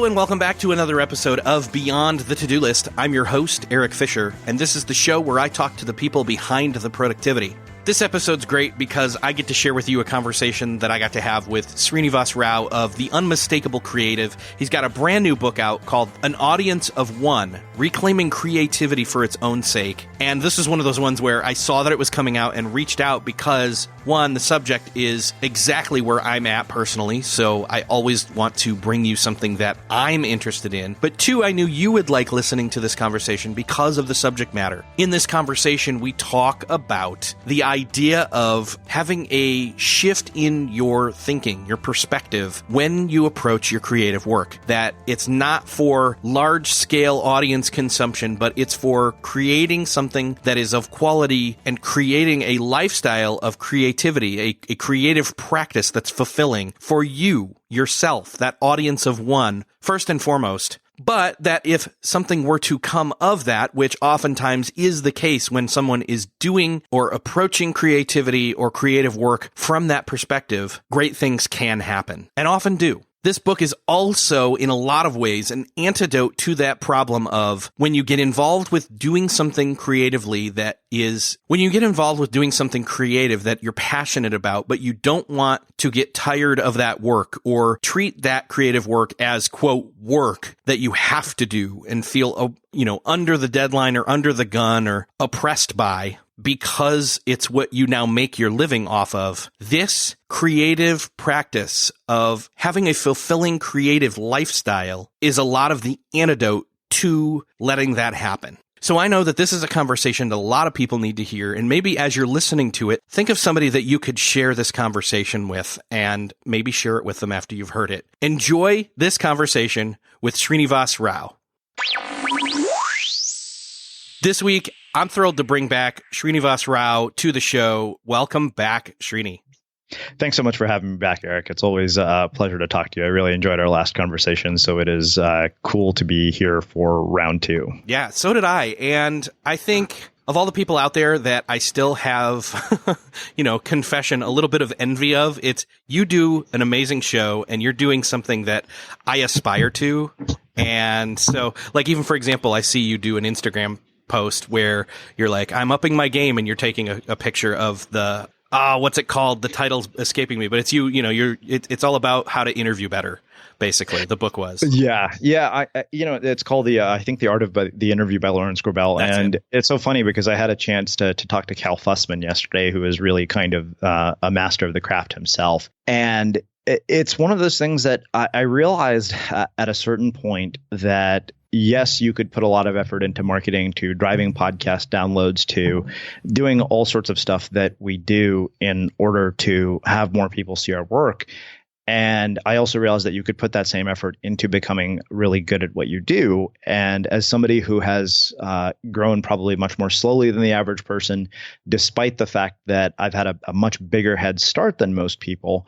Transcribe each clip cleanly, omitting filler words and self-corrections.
and welcome back to another episode of Beyond the To-Do List. I'm your host, Eric Fisher, and this is the show where I talk to the people behind the productivity. This episode's great because I get to share with you a conversation that I got to have with Srinivas Rao of The Unmistakable Creative. He's got a brand new book out called An Audience of One, Reclaiming Creativity for Its Own Sake. And this is one of those ones where I saw that it was coming out and reached out because, one, the subject is exactly where I'm at personally, so I always want to bring you something that I'm interested in. But two, I knew you would like listening to this conversation because of the subject matter. In this conversation, we talk about the idea of having a shift in your thinking, your perspective, when you approach your creative work. That it's not for large-scale audience consumption, but it's for creating something that is of quality and creating a lifestyle of creativity, a creative practice that's fulfilling for you, yourself, that audience of one, first and foremost. But that if something were to come of that, which oftentimes is the case when someone is doing or approaching creativity or creative work from that perspective, great things can happen, and often do. This book is also, in a lot of ways, an antidote to that problem of when you get involved with doing something creatively that is, when you get involved with doing something creative that you're passionate about, but you don't want to get tired of that work or treat that creative work as, quote, work that you have to do and feel, under the deadline or under the gun or oppressed by, because it's what you now make your living off of. This creative practice of having a fulfilling creative lifestyle is a lot of the antidote to letting that happen. So I know that this is a conversation that a lot of people need to hear, and maybe as you're listening to it, think of somebody that you could share this conversation with and maybe share it with them after you've heard it. Enjoy this conversation with Srinivas Rao. This week, I'm thrilled to bring back Srinivas Rao to the show. Welcome back, Srini. Thanks so much for having me back, Eric. It's always a pleasure to talk to you. I really enjoyed our last conversation, so it is cool to be here for round two. Yeah, so did I. And I think of all the people out there that I still have, confession, a little bit of envy of, it's you do an amazing show and you're doing something that I aspire to. And so, like, even for example, I see you do an Instagram post where you're like, I'm upping my game, and you're taking a picture of the what's it called? The title's escaping me, but it's it's all about how to interview better. Basically, the book was. Yeah. It's called I think the Art of the Interview by Lawrence Corbell. That's and it. It's so funny because I had a chance to talk to Cal Fussman yesterday, who is really kind of a master of the craft himself. And it's one of those things that I realized at a certain point that, yes, you could put a lot of effort into marketing, to driving podcast downloads, to doing all sorts of stuff that we do in order to have more people see our work. And I also realized that you could put that same effort into becoming really good at what you do. And as somebody who has grown probably much more slowly than the average person, despite the fact that I've had a much bigger head start than most people,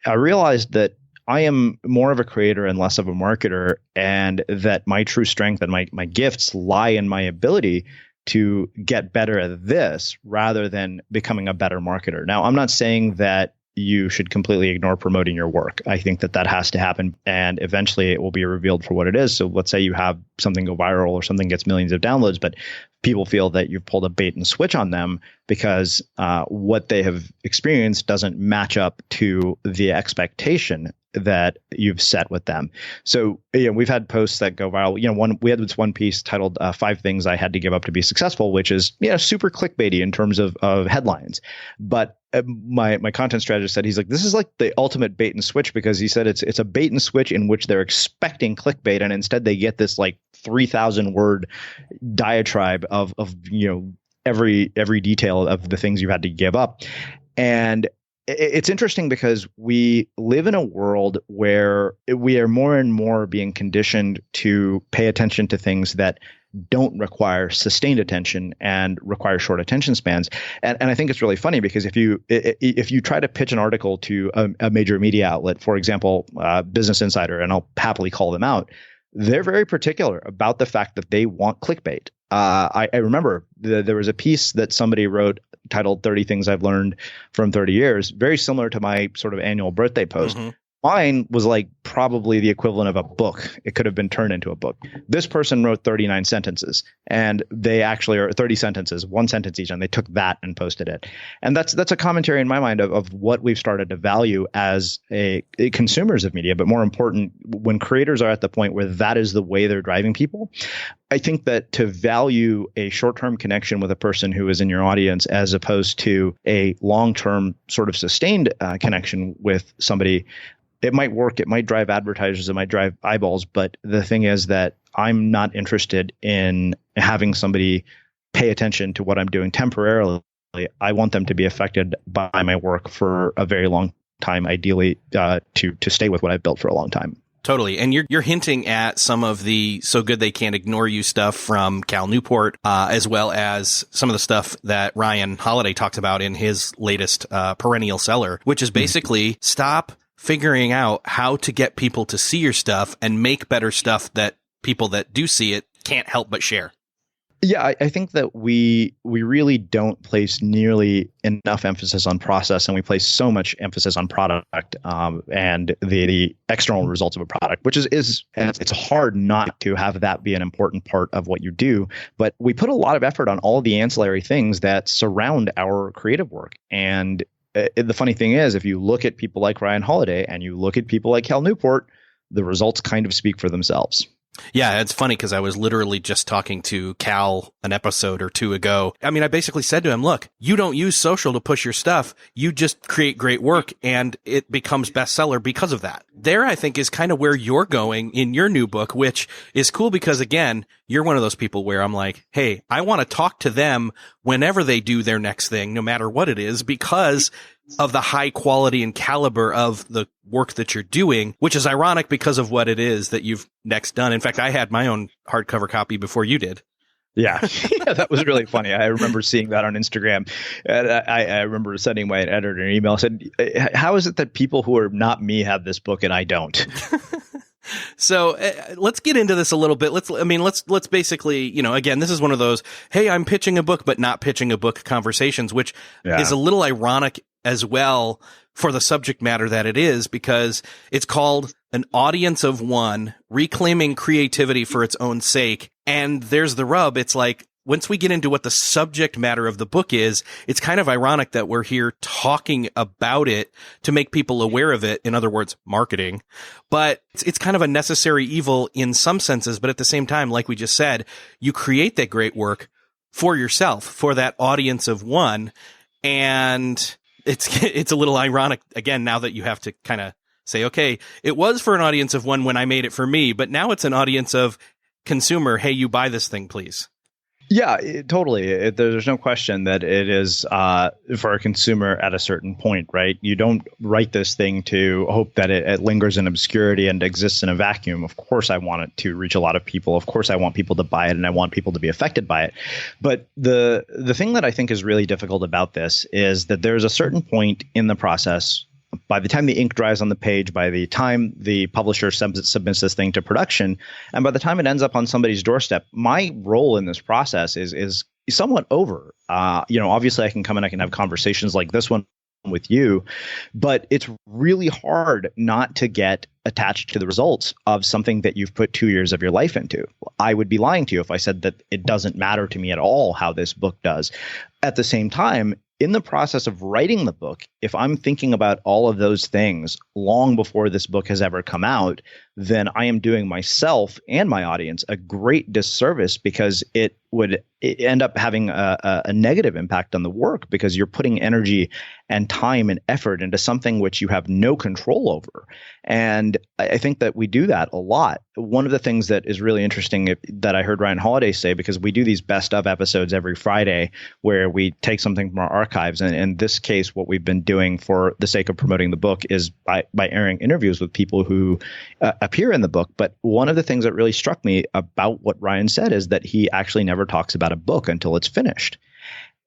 I realized that I am more of a creator and less of a marketer, and that my true strength and my gifts lie in my ability to get better at this rather than becoming a better marketer. Now, I'm not saying that you should completely ignore promoting your work. I think that has to happen, and eventually it will be revealed for what it is. So let's say you have something go viral or something gets millions of downloads, but people feel that you've pulled a bait and switch on them because what they have experienced doesn't match up to the expectation that you've set with them. So we've had posts that go viral. We had this one piece titled 5 Things I Had to Give Up to Be Successful, which is super clickbaity in terms of headlines. But my content strategist said, he's like, this is like the ultimate bait and switch, because he said it's a bait and switch in which they're expecting clickbait, and instead they get this like 3,000 word diatribe of every detail of the things you had to give up. And it's interesting because we live in a world where we are more and more being conditioned to pay attention to things that don't require sustained attention and require short attention spans. And I think it's really funny because if you try to pitch an article to a major media outlet, for example, Business Insider, and I'll happily call them out, they're very particular about the fact that they want clickbait. I remember there was a piece that somebody wrote titled 30 Things I've Learned from 30 Years, very similar to my sort of annual birthday post. Mm-hmm. Mine was like probably the equivalent of a book. It could have been turned into a book. This person wrote 39 sentences, and they actually are 30 sentences, one sentence each, and they took that and posted it. And that's a commentary in my mind of what we've started to value as a consumers of media, but more important, when creators are at the point where that is the way they're driving people. I think that to value a short-term connection with a person who is in your audience as opposed to a long-term sort of sustained connection with somebody, it might work. It might drive advertisers. It might drive eyeballs. But the thing is that I'm not interested in having somebody pay attention to what I'm doing temporarily. I want them to be affected by my work for a very long time, ideally to stay with what I've built for a long time. Totally. And you're hinting at some of the so good they can't ignore you stuff from Cal Newport, as well as some of the stuff that Ryan Holiday talks about in his latest perennial seller, which is basically stop figuring out how to get people to see your stuff and make better stuff that people that do see it can't help but share. Yeah, I think that we really don't place nearly enough emphasis on process, and we place so much emphasis on product and the external results of a product, which is it's hard not to have that be an important part of what you do. But we put a lot of effort on all of the ancillary things that surround our creative work. And the funny thing is, if you look at people like Ryan Holiday and you look at people like Cal Newport, the results kind of speak for themselves. Yeah, it's funny because I was literally just talking to Cal an episode or two ago. I mean, I basically said to him, look, you don't use social to push your stuff. You just create great work and it becomes bestseller because of that. There, I think, is kind of where you're going in your new book, which is cool because, again, you're one of those people where I'm like, hey, I want to talk to them whenever they do their next thing, no matter what it is, because of the high quality and caliber of the work that you're doing, which is ironic because of what it is that you've next done. In fact, I had my own hardcover copy before you did. Yeah. Yeah, that was really funny. I remember seeing that on Instagram. And I remember sending my editor an email. I said, how is it that people who are not me have this book and I don't? So let's get into this a little bit. Let's basically, again, this is one of those, hey, I'm pitching a book, but not pitching a book conversations, which is a little ironic as well for the subject matter that it is, because it's called An Audience of One, Reclaiming Creativity for Its Own Sake. And there's the rub. It's like, once we get into what the subject matter of the book is, it's kind of ironic that we're here talking about it to make people aware of it. In other words, marketing. But it's kind of a necessary evil in some senses. But at the same time, like we just said, you create that great work for yourself, for that audience of one. And it's a little ironic, again, now that you have to kind of say, okay, it was for an audience of one when I made it for me, but now it's an audience of consumer. Hey, you buy this thing, please. Yeah, totally. There's no question that it is for a consumer at a certain point, right? You don't write this thing to hope that it lingers in obscurity and exists in a vacuum. Of course, I want it to reach a lot of people. Of course, I want people to buy it and I want people to be affected by it. But the thing that I think is really difficult about this is that there's a certain point in the process. By the time the ink dries on the page, by the time the publisher submits this thing to production, and by the time it ends up on somebody's doorstep, my role in this process is somewhat over. Obviously I can come in, I can have conversations like this one with you, but it's really hard not to get attached to the results of something that you've put 2 years of your life into. I would be lying to you if I said that it doesn't matter to me at all how this book does. At the same time, in the process of writing the book, if I'm thinking about all of those things long before this book has ever come out, then I am doing myself and my audience a great disservice, because it would end up having a negative impact on the work, because you're putting energy and time and effort into something which you have no control over. And I think that we do that a lot. One of the things that is really interesting that I heard Ryan Holiday say, because we do these best of episodes every Friday where we take something from our archives. And in this case, what we've been doing for the sake of promoting the book is by airing interviews with people who appear in the book. But one of the things that really struck me about what Ryan said is that he actually never talks about a book until it's finished.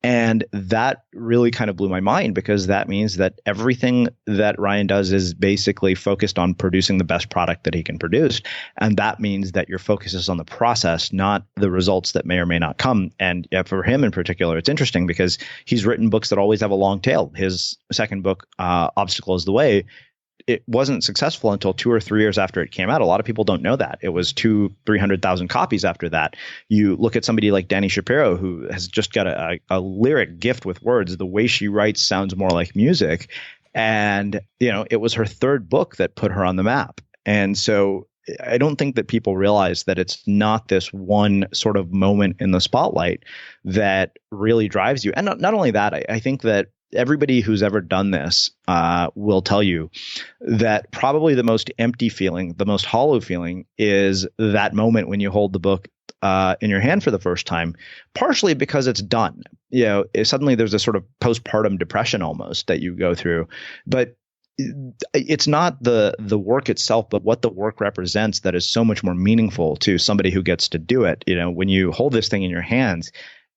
And that really kind of blew my mind, because that means that everything that Ryan does is basically focused on producing the best product that he can produce. And that means that your focus is on the process, not the results that may or may not come. And for him in particular, it's interesting because he's written books that always have a long tail. His second book, Obstacle is the Way, it wasn't successful until 2 or 3 years after it came out. A lot of people don't know that. It was 300,000 copies after that. You look at somebody like Dani Shapiro, who has just got a lyric gift with words. The way she writes sounds more like music. And, it was her third book that put her on the map. And so I don't think that people realize that it's not this one sort of moment in the spotlight that really drives you. And not only that, I think that everybody who's ever done this will tell you that probably the most empty feeling, the most hollow feeling is that moment when you hold the book in your hand for the first time, partially because it's done. Suddenly there's a sort of postpartum depression almost that you go through. But it's not the work itself, but what the work represents that is so much more meaningful to somebody who gets to do it. When you hold this thing in your hands,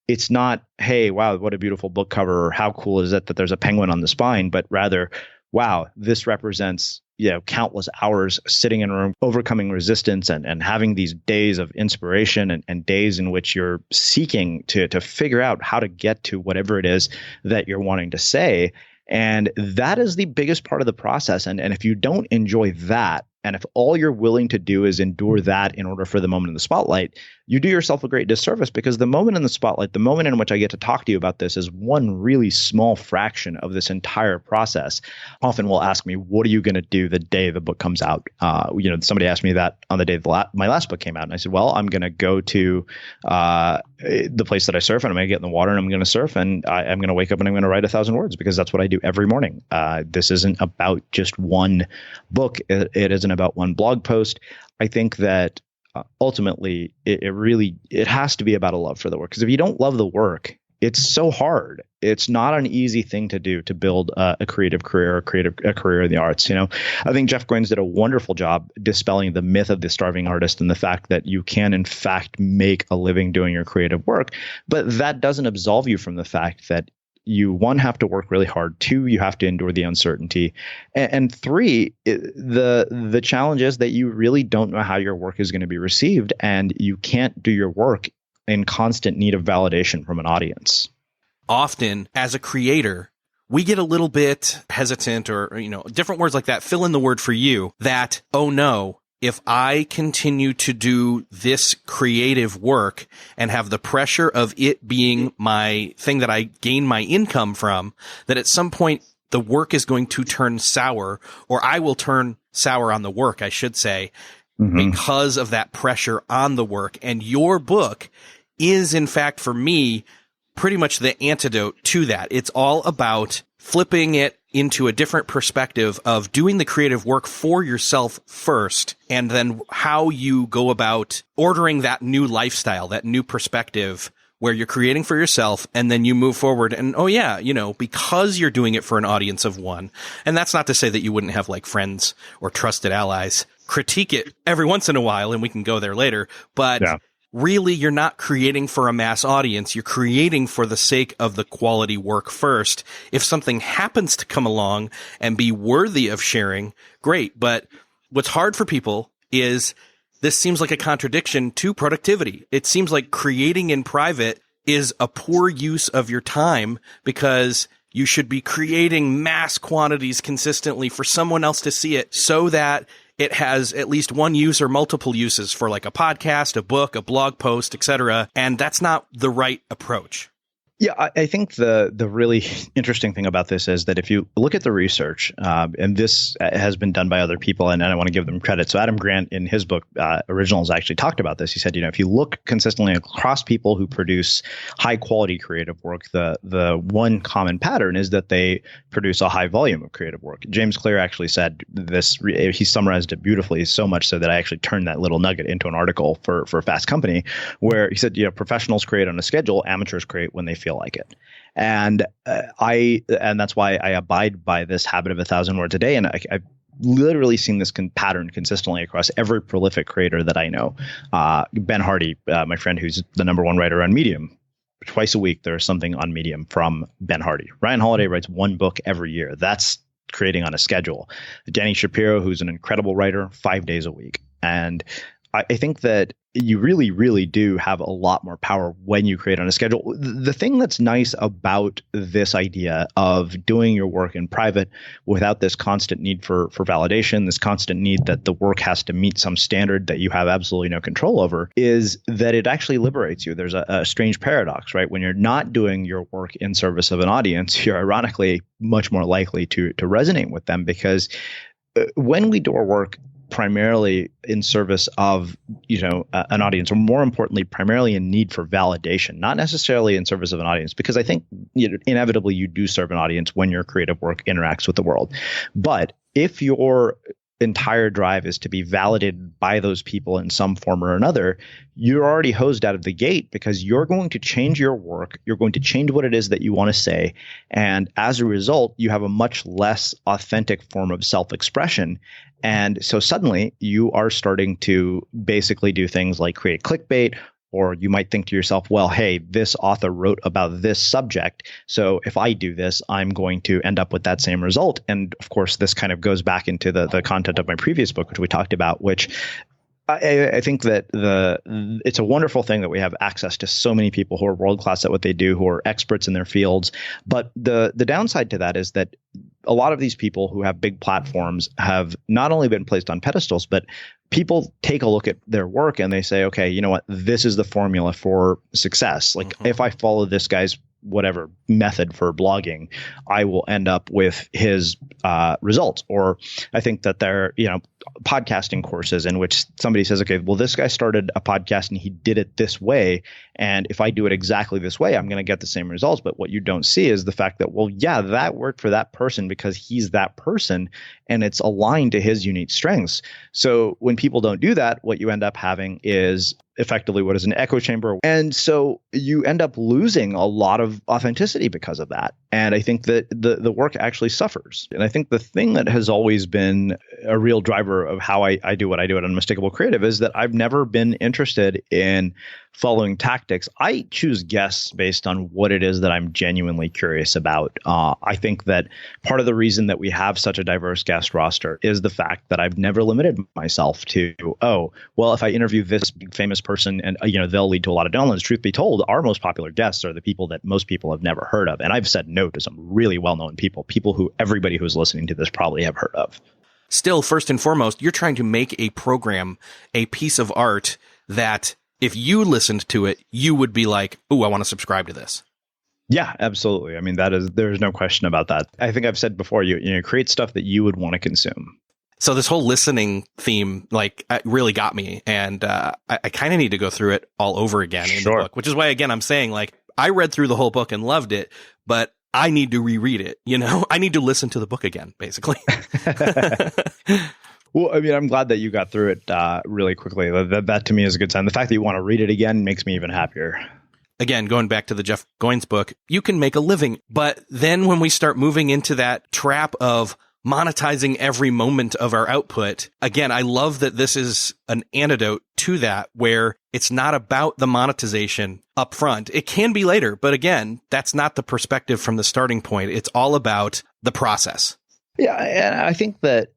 it's not, hey, wow, what a beautiful book cover, or how cool is it that there's a penguin on the spine, but rather, wow, this represents countless hours sitting in a room, overcoming resistance and having these days of inspiration and days in which you're seeking to figure out how to get to whatever it is that you're wanting to say. And that is the biggest part of the process. And if you don't enjoy that, and if all you're willing to do is endure that in order for the moment in the spotlight, you do yourself a great disservice, because the moment in the spotlight, the moment in which I get to talk to you about this, is one really small fraction of this entire process. Often will ask me, what are you going to do the day the book comes out? Somebody asked me that on the day my last book came out. And I said, well, I'm going to go to the place that I surf, and I'm going to get in the water and I'm going to surf, and I'm going to wake up and I'm going to write 1,000 words, because that's what I do every morning. This isn't about just one book. It isn't about one blog post. I think that ultimately it has to be about a love for the work, because if you don't love the work, it's so hard. It's not an easy thing to do, to build a creative career, a career in the arts. I think Jeff Goins did a wonderful job dispelling the myth of the starving artist and the fact that you can in fact make a living doing your creative work. But that doesn't absolve you from the fact that you, one, have to work really hard. Two, you have to endure the uncertainty. And three, the challenge is that you really don't know how your work is going to be received, and you can't do your work in constant need of validation from an audience. Often, as a creator, we get a little bit hesitant, or, different words like that. Fill in the word for you that, oh no, if I continue to do this creative work and have the pressure of it being my thing that I gain my income from, that at some point the work is going to turn sour, or I will turn sour on the work, I should say, because of that pressure on the work. And your book is, in fact, for me, pretty much the antidote to that. It's all about flipping it into a different perspective of doing the creative work for yourself first, and then how you go about ordering that new lifestyle, that new perspective where you're creating for yourself, and then you move forward. And, oh yeah, because you're doing it for an audience of one. And that's not to say that you wouldn't have like friends or trusted allies critique it every once in a while, and we can go there later. But yeah. Really, you're not creating for a mass audience. You're creating for the sake of the quality work first. If something happens to come along and be worthy of sharing, great. But what's hard for people is this seems like a contradiction to productivity. It seems like creating in private is a poor use of your time, because you should be creating mass quantities consistently for someone else to see it, so that it has at least one use or multiple uses for like a podcast, a book, a blog post, etc. And that's not the right approach. Yeah, I think the really interesting thing about this is that if you look at the research, and this has been done by other people, and I want to give them credit. So Adam Grant, in his book, Originals, actually talked about this. He said, if you look consistently across people who produce high quality creative work, the one common pattern is that they produce a high volume of creative work. James Clear actually said this, he summarized it beautifully, so much so that I actually turned that little nugget into an article for Fast Company, where he said, professionals create on a schedule, amateurs create when they feel like it. And that's why I abide by this habit of 1,000 words a day. And I've literally seen this pattern consistently across every prolific creator that I know. Ben Hardy, my friend who's the #1 writer on Medium, twice a week there's something on Medium from Ben Hardy. Ryan Holiday writes one book every year. That's creating on a schedule. Dani Shapiro, who's an incredible writer, 5 days a week. And I think that you really, really do have a lot more power when you create on a schedule. The thing that's nice about this idea of doing your work in private without this constant need for validation, this constant need that the work has to meet some standard that you have absolutely no control over, is that it actually liberates you. There's a strange paradox, right? When you're not doing your work in service of an audience, you're ironically much more likely to resonate with them, because when we do our work primarily in service of, an audience, or more importantly, primarily in need for validation, not necessarily in service of an audience, because I think inevitably you do serve an audience when your creative work interacts with the world. But if your entire drive is to be validated by those people in some form or another, you're already hosed out of the gate, because you're going to change your work. You're going to change what it is that you want to say. And as a result, you have a much less authentic form of self-expression. And so suddenly you are starting to basically do things like create clickbait, or you might think to yourself, well, hey, this author wrote about this subject, so if I do this, I'm going to end up with that same result. And of course, this kind of goes back into the content of my previous book, which we talked about, which I think that it's a wonderful thing that we have access to so many people who are world-class at what they do, who are experts in their fields. But the downside to that is that a lot of these people who have big platforms have not only been placed on pedestals, but people take a look at their work and they say, okay, you know what, this is the formula for success. Like if I follow this guy's whatever method for blogging, I will end up with his results. Or I think that there are, podcasting courses in which somebody says, okay, well, this guy started a podcast and he did it this way, and if I do it exactly this way, I'm going to get the same results. But what you don't see is the fact that, well, yeah, that worked for that person because he's that person and it's aligned to his unique strengths. So when people don't do that, what you end up having is effectively what is an echo chamber. And so you end up losing a lot of authenticity because of that. And I think that the work actually suffers. And I think the thing that has always been a real driver of how I do what I do at Unmistakable Creative is that I've never been interested in following tactics. I choose guests based on what it is that I'm genuinely curious about. I think that part of the reason that we have such a diverse guest roster is the fact that I've never limited myself to, oh, well, if I interview this big famous person and they'll lead to a lot of downloads. Truth be told, our most popular guests are the people that most people have never heard of. And I've said no to some really well-known people who everybody who's listening to this probably have heard of. Still, first and foremost, you're trying to make a program, a piece of art that if you listened to it, you would be like, "Ooh, I want to subscribe to this." Yeah, absolutely. I mean, there's no question about that. I think I've said before, you create stuff that you would want to consume. So this whole listening theme, really got me, and I kind of need to go through it all over again in the book, which is why, again, I'm saying, I read through the whole book and loved it, but I need to reread it. I need to listen to the book again, basically. Well, I mean, I'm glad that you got through it really quickly. That to me is a good sign. The fact that you want to read it again makes me even happier. Again, going back to the Jeff Goins book, you can make a living. But then when we start moving into that trap of monetizing every moment of our output, again, I love that this is an antidote to that, where it's not about the monetization up front. It can be later, but again, that's not the perspective from the starting point. It's all about the process. Yeah, and I think that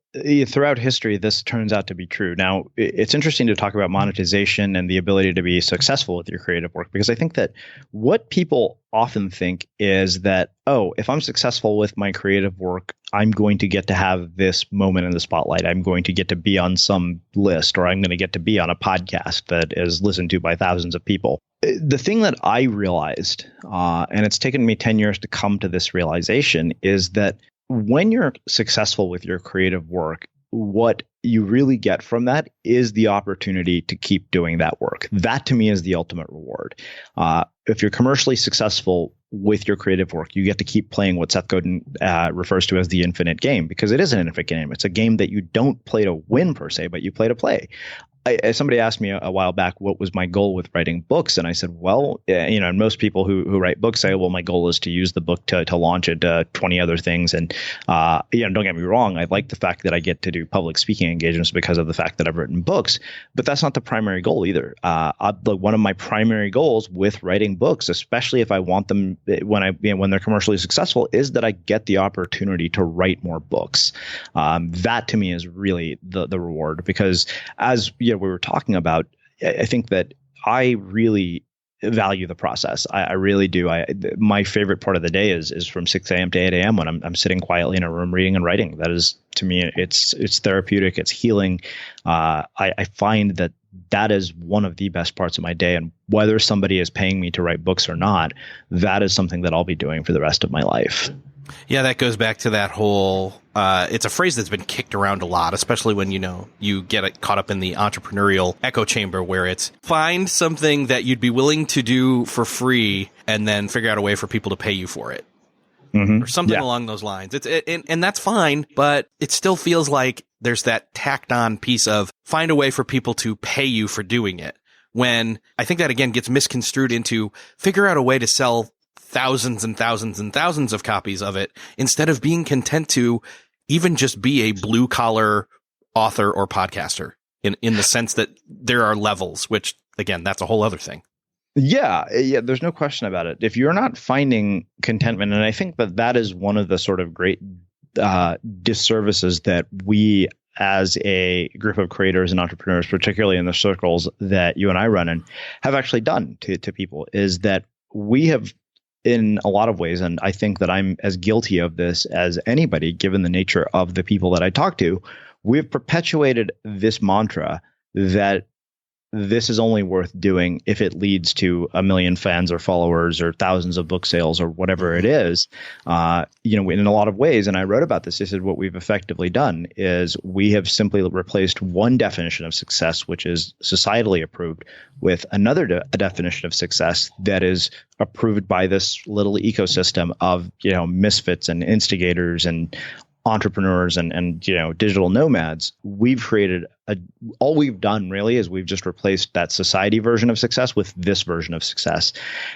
throughout history, this turns out to be true. Now, it's interesting to talk about monetization and the ability to be successful with your creative work, because I think that what people often think is that, oh, if I'm successful with my creative work, I'm going to get to have this moment in the spotlight. I'm going to get to be on some list, or I'm going to get to be on a podcast that is listened to by thousands of people. The thing that I realized, and it's taken me 10 years to come to this realization, is that when you're successful with your creative work, what you really get from that is the opportunity to keep doing that work. That to me is the ultimate reward. If you're commercially successful with your creative work, you get to keep playing what Seth Godin refers to as the infinite game, because it is an infinite game. It's a game that you don't play to win per se, but you play to play. Somebody asked me a while back what was my goal with writing books, and I said, well, and most people who write books say, well, my goal is to use the book to launch it 20 other things. And don't get me wrong, I like the fact that I get to do public speaking engagements because of the fact that I've written books, but that's not the primary goal either. One of my primary goals with writing books, especially if I want them when they're commercially successful, is that I get the opportunity to write more books. That to me is really the reward, because as we were talking about, I think that I really value the process. I really do. My favorite part of the day is from 6 a.m. to 8 a.m. when I'm sitting quietly in a room reading and writing. That is, to me, it's therapeutic. It's healing. I find that is one of the best parts of my day. And whether somebody is paying me to write books or not, that is something that I'll be doing for the rest of my life. Yeah, that goes back to that whole, it's a phrase that's been kicked around a lot, especially when, you get caught up in the entrepreneurial echo chamber where it's find something that you'd be willing to do for free and then figure out a way for people to pay you for it. Or something along those lines. And that's fine, but it still feels like there's that tacked on piece of find a way for people to pay you for doing it. When I think that again gets misconstrued into figure out a way to sell thousands and thousands and thousands of copies of it instead of being content to even just be a blue collar author or podcaster in the sense that there are levels, which again, that's a whole other thing. Yeah, there's no question about it. If you're not finding contentment, and I think that is one of the sort of great disservices that we as a group of creators and entrepreneurs, particularly in the circles that you and I run in, have actually done to people, is that we have, in a lot of ways, and I think that I'm as guilty of this as anybody, given the nature of the people that I talk to, we've perpetuated this mantra that this is only worth doing if it leads to 1 million fans or followers or thousands of book sales or whatever it is. In a lot of ways, and I wrote about this, I said what we've effectively done is we have simply replaced one definition of success, which is societally approved, with another definition of success that is approved by this little ecosystem of, misfits and instigators and entrepreneurs and digital nomads. We've created all we've done really is we've just replaced that society version of success with this version of success.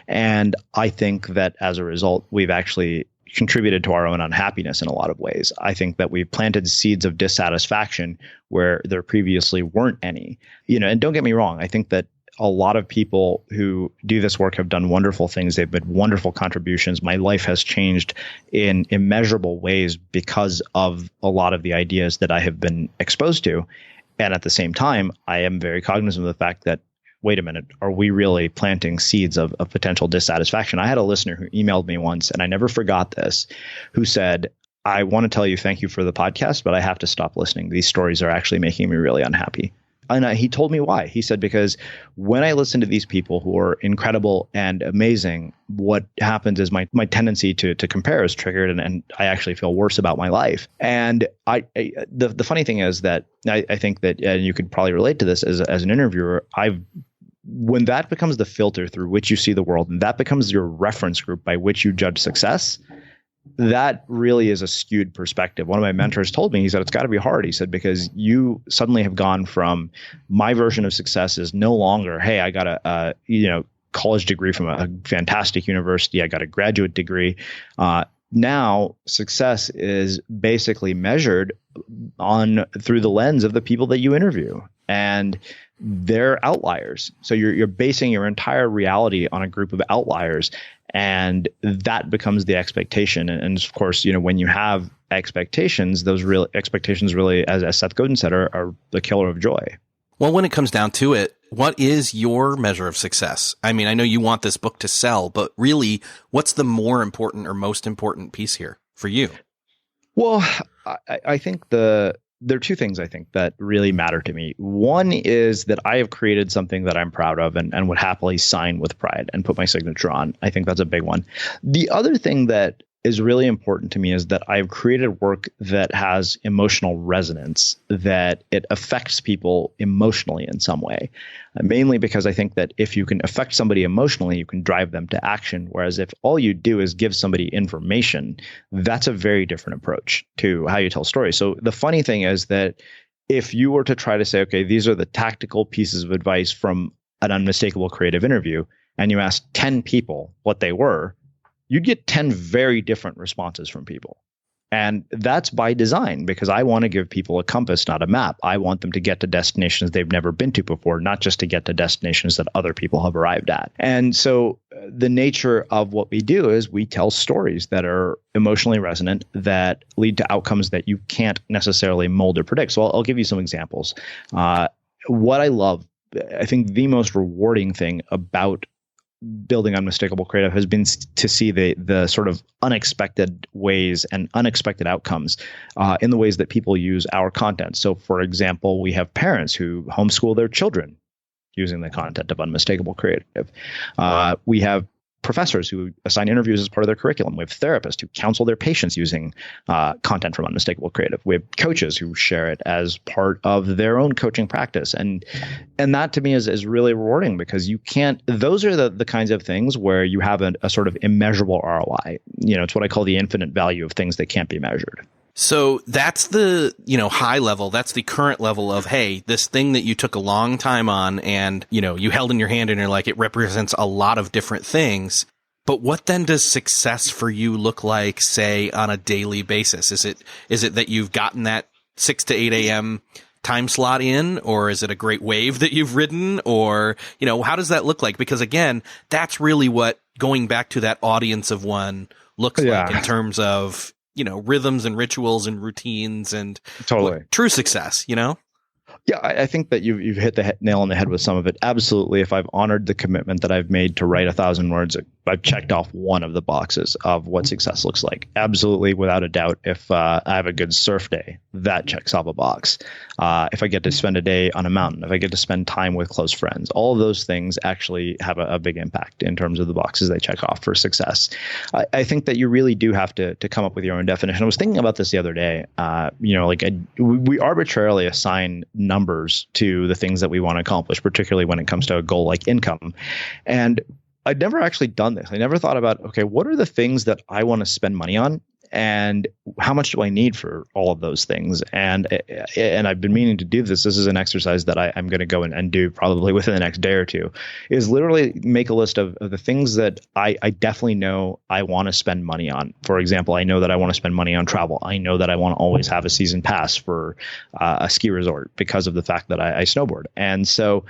And I think that as a result, we've actually contributed to our own unhappiness in a lot of ways. I think that we've planted seeds of dissatisfaction where there previously weren't any. And don't get me wrong, I think that a lot of people who do this work have done wonderful things. They've made wonderful contributions. My life has changed in immeasurable ways because of a lot of the ideas that I have been exposed to. And at the same time, I am very cognizant of the fact that, wait a minute, are we really planting seeds of potential dissatisfaction? I had a listener who emailed me once, and I never forgot this, who said, I want to tell you thank you for the podcast, but I have to stop listening. These stories are actually making me really unhappy. And he told me why. He said, because when I listen to these people who are incredible and amazing, what happens is my tendency to compare is triggered, and I actually feel worse about my life. And the funny thing is that I think that, and you could probably relate to this as an interviewer, when that becomes the filter through which you see the world, and that becomes your reference group by which you judge success, that really is a skewed perspective. One of my mentors told me, he said, it's got to be hard. He said, because you suddenly have gone from my version of success is no longer, hey, I got a college degree from a fantastic university. I got a graduate degree. Now success is basically measured through the lens of the people that you interview, and they're outliers. So you're basing your entire reality on a group of outliers. And that becomes the expectation. And of course, when you have expectations, those real expectations really, as Seth Godin said, are the killer of joy. Well, when it comes down to it, what is your measure of success? I mean, I know you want this book to sell, but really, what's the more important or most important piece here for you? Well, I think there are two things I think that really matter to me. One is that I have created something that I'm proud of and would happily sign with pride and put my signature on. I think that's a big one. The other thing that is really important to me is that I've created work that has emotional resonance, that it affects people emotionally in some way. Mainly because I think that if you can affect somebody emotionally, you can drive them to action. Whereas if all you do is give somebody information, that's a very different approach to how you tell stories. So the funny thing is that if you were to try to say, okay, these are the tactical pieces of advice from an unmistakable creative interview, and you asked 10 people what they were, you'd get 10 very different responses from people. And that's by design, because I want to give people a compass, not a map. I want them to get to destinations they've never been to before, not just to get to destinations that other people have arrived at. And so the nature of what we do is we tell stories that are emotionally resonant, that lead to outcomes that you can't necessarily mold or predict. So I'll give you some examples. what I love, I think the most rewarding thing about building Unmistakable Creative has been to see the sort of unexpected ways and unexpected outcomes in the ways that people use our content. So, for example, we have parents who homeschool their children using the content of Unmistakable Creative. We have professors who assign interviews as part of their curriculum. We have therapists who counsel their patients using content from Unmistakable Creative. We have coaches who share it as part of their own coaching practice. And that to me is really rewarding, because you can't, those are the kinds of things where you have a sort of immeasurable ROI. It's what I call the infinite value of things that can't be measured. So that's the, high level. That's the current level of, hey, this thing that you took a long time on and, you held in your hand and you're like, it represents a lot of different things. But what then does success for you look like, say, on a daily basis? Is it that you've gotten that 6 to 8 a.m. time slot in, or is it a great wave that you've ridden, or, how does that look like? Because again, that's really what going back to that audience of one looks like in terms of, rhythms and rituals and routines and totally true success, Yeah, I think that you've hit the nail on the head with some of it. Absolutely. If I've honored the commitment that I've made to write 1,000 words, I've checked off one of the boxes of what success looks like. Absolutely, without a doubt. If I have a good surf day, that checks off a box. If I get to spend a day on a mountain, if I get to spend time with close friends, all of those things actually have a big impact in terms of the boxes they check off for success. I think that you really do have to come up with your own definition. I was thinking about this the other day. We arbitrarily assign numbers to the things that we want to accomplish, particularly when it comes to a goal like income. And I'd never actually done this. I never thought about, okay, what are the things that I want to spend money on, and how much do I need for all of those things? And I've been meaning to do this. This is an exercise that I'm going to go and do probably within the next day or two, is literally make a list of the things that I definitely know I want to spend money on. For example, I know that I want to spend money on travel. I know that I want to always have a season pass for a ski resort because of the fact that I snowboard. And so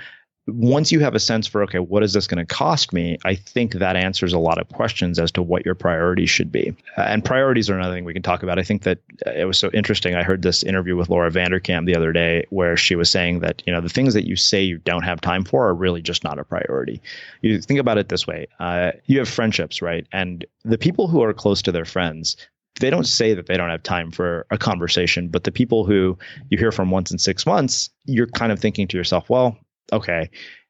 once you have a sense for, okay, what is this going to cost me? I think that answers a lot of questions as to what your priorities should be. And priorities are another thing we can talk about. I think that it was so interesting. I heard this interview with Laura Vanderkam the other day where she was saying that, the things that you say you don't have time for are really just not a priority. You think about it this way. You have friendships, right? And the people who are close to their friends, they don't say that they don't have time for a conversation, but the people who you hear from once in 6 months, you're kind of thinking to yourself, well, okay,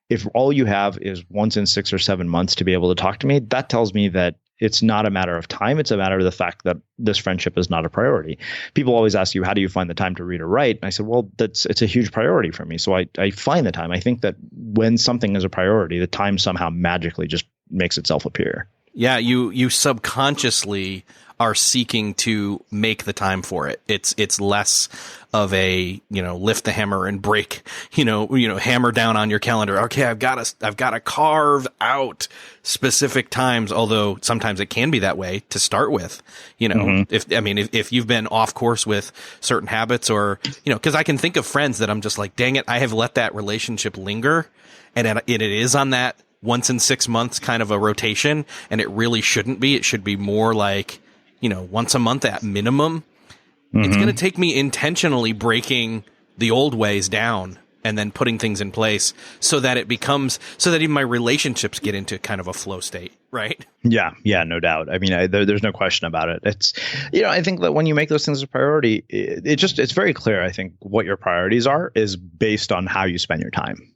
if all you have is once in 6 or 7 months to be able to talk to me, that tells me that it's not a matter of time. It's a matter of the fact that this friendship is not a priority. People always ask you, how do you find the time to read or write? And I said, well, it's a huge priority for me. So I find the time. I think that when something is a priority, the time somehow magically just makes itself appear. Yeah, you subconsciously are seeking to make the time for it. It's less of a, lift the hammer and break, hammer down on your calendar. Okay, I've got to carve out specific times, although sometimes it can be that way to start with, if you've been off course with certain habits, or, cause I can think of friends that I'm just like, dang it, I have let that relationship linger, and it is on that once in 6 months kind of a rotation, and it really shouldn't be. It should be more like, once a month at minimum. Mm-hmm. It's going to take me intentionally breaking the old ways down and then putting things in place so that even my relationships get into kind of a flow state, right? Yeah, no doubt. I mean, there's no question about it. It's, I think that when you make those things a priority, it's very clear. I think what your priorities are is based on how you spend your time.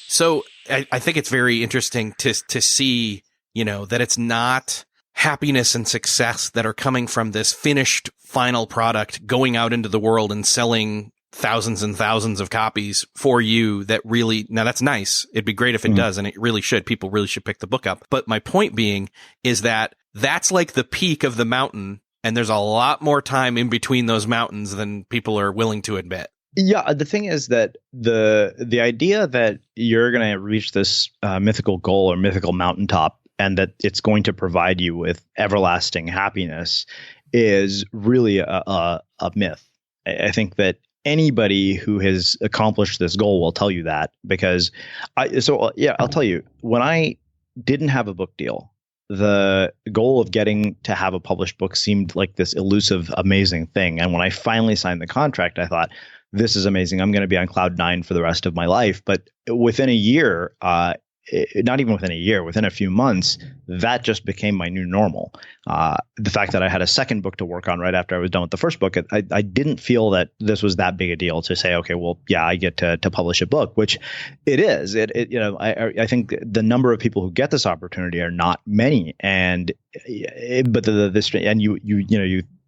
So I think it's very interesting to see, that it's not happiness and success that are coming from this finished final product going out into the world and selling thousands and thousands of copies for you. That really, now that's nice. It'd be great if it does. And it really should. People really should pick the book up. But my point being is that that's like the peak of the mountain. And there's a lot more time in between those mountains than people are willing to admit. Yeah, the thing is that the idea that you're going to reach this mythical goal or mythical mountaintop and that it's going to provide you with everlasting happiness is really a myth. I think that anybody who has accomplished this goal will tell you that, because I'll tell you, when I didn't have a book deal, the goal of getting to have a published book seemed like this elusive, amazing thing. And when I finally signed the contract, I thought, this is amazing. I'm going to be on cloud nine for the rest of my life. But within a year, not even within a year, within a few months, that just became my new normal. The fact that I had a second book to work on right after I was done with the first book, I didn't feel that this was that big a deal to say, okay, well, yeah, I get to publish a book, which it is. I think the number of people who get this opportunity are not many, and